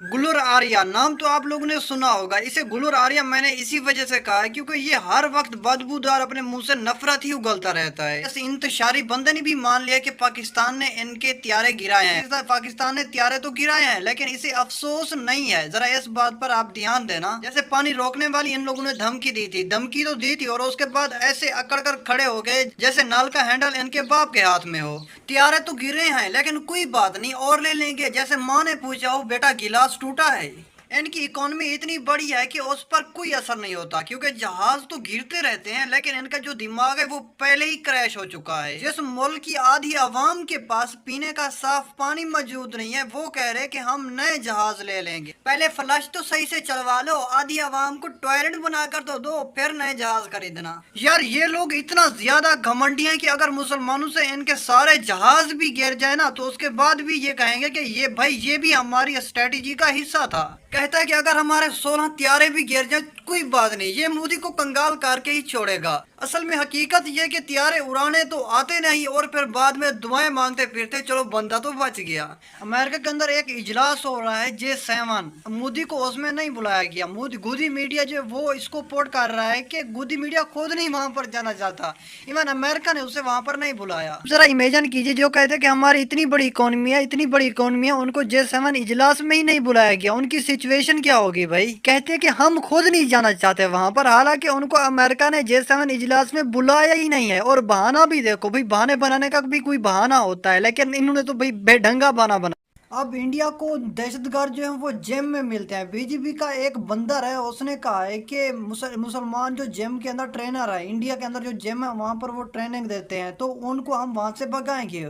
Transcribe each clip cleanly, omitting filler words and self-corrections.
गुलर आर्या नाम तो आप लोगों ने सुना होगा। इसे गुलर आर्या मैंने इसी वजह से कहा है क्योंकि ये हर वक्त बदबूदार अपने मुंह से नफरत ही उगलता रहता है। ऐसे इंतशारी बंदे ने भी मान लिया कि पाकिस्तान ने इनके त्यारे गिराए हैं। पाकिस्तान ने त्यारे तो गिराए हैं लेकिन इसे अफसोस नहीं है। जरा इस बात पर आप ध्यान देना। जैसे पानी रोकने वाली इन लोगों ने धमकी दी थी, धमकी तो दी थी और उसके बाद ऐसे अकड़ कर खड़े हो गए जैसे नल का हैंडल इनके बाप के हाथ में हो। त्यारे तो गिरे हैं लेकिन कोई बात नहीं, और ले लेंगे। जैसे माँ ने पूछा हो बेटा गिलास टूटा है। इनकी इकोनॉमी इतनी बड़ी है कि उस पर कोई असर नहीं होता क्योंकि जहाज तो गिरते रहते हैं लेकिन इनका जो दिमाग है वो पहले ही क्रैश हो चुका है। जिस मुल्क की आधी आवाम के पास पीने का साफ पानी मौजूद नहीं है वो कह रहे कि हम नए जहाज ले लेंगे। पहले फ्लश तो सही से चलवा लो, आधी आवाम को टॉयलेट बनाकर तो दो, फिर नए जहाज खरीदना। यार ये लोग इतना ज्यादा घमंडी हैं कि अगर मुसलमानों से इनके सारे जहाज भी गिर जाए ना तो उसके बाद भी ये कहेंगे कि ये भाई ये भी हमारी स्ट्रेटेजी का हिस्सा था। कहता है कि अगर हमारे 16 त्यारे भी गिर जाए कोई बात नहीं, ये मोदी को कंगाल करके ही छोड़ेगा। असल में हकीकत ये कि त्यारे उड़ाने तो आते नहीं और फिर बाद में दुआएं मांगते फिरते, चलो बंदा तो बच गया। अमेरिका के अंदर एक इजलास हो रहा है J7, मोदी को उसमें नहीं बुलाया गया। मोदी गोदी मीडिया जो वो इसको पोर्ट कर रहा है कि गोदी मीडिया खुद नहीं वहां पर जाना चाहता, इवन अमेरिका ने उसे वहां पर नहीं बुलाया। जरा इमेजिन कीजिए, जो कहते हैं कि हमारी इतनी बड़ी इकोनॉमी है, इतनी बड़ी इकोनॉमी है, उनको J7 इजलास में ही नहीं बुलाया गया। उनकी सिचुएशन क्या होगी भाई? कहते हैं कि हम खुद नहीं जाना चाहते वहां पर, हालांकि उनको अमेरिका ने J7 इजलास में बुलाया ही नहीं है। और बहाना भी देखो भाई, बहाने बनाने का भी कोई बहाना होता है लेकिन इन्होंने तो भाई बेढंगा बहाना बना। अब इंडिया को दहशतगर्द जो है वो जिम में मिलते हैं। बीजेपी का एक बंदर है, उसने कहा है कि मुसलमान जो जिम के अंदर ट्रेनर है, इंडिया के अंदर जो जिम है वहां पर वो ट्रेनिंग देते हैं तो उनको हम वहां से भगाएंगे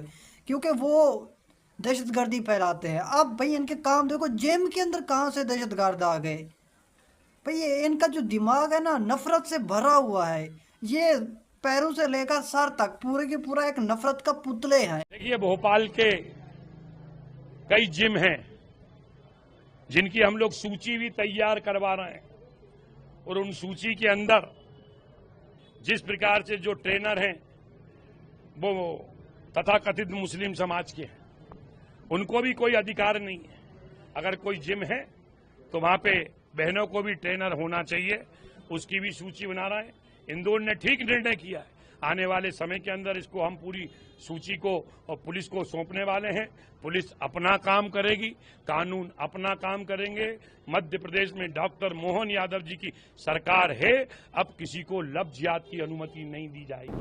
क्योंकि वो दहशतगर्दी फैलाते हैं। अब भाई इनके काम देखो, जिम के अंदर कहाँ से दहशतगर्द आ गए भाई? ये इनका जो दिमाग है ना नफरत से भरा हुआ है। ये पैरों से लेकर सर तक पूरे के पूरा एक नफरत का पुतले हैं। देखिए, भोपाल के कई जिम हैं जिनकी हम लोग सूची भी तैयार करवा रहे हैं और उन सूची के अंदर जिस प्रकार से जो ट्रेनर हैं वो तथाकथित मुस्लिम समाज के हैं, उनको भी कोई अधिकार नहीं है। अगर कोई जिम है तो वहां पे बहनों को भी ट्रेनर होना चाहिए, उसकी भी सूची बना रहे हैं। इंदौर ने ठीक निर्णय किया है। आने वाले समय के अंदर इसको हम पूरी सूची को और पुलिस को सौंपने वाले हैं। पुलिस अपना काम करेगी, कानून अपना काम करेंगे। मध्य प्रदेश में डॉक्टर मोहन यादव जी की सरकार है, अब किसी को लफ्ज़ की अनुमति नहीं दी जाएगी।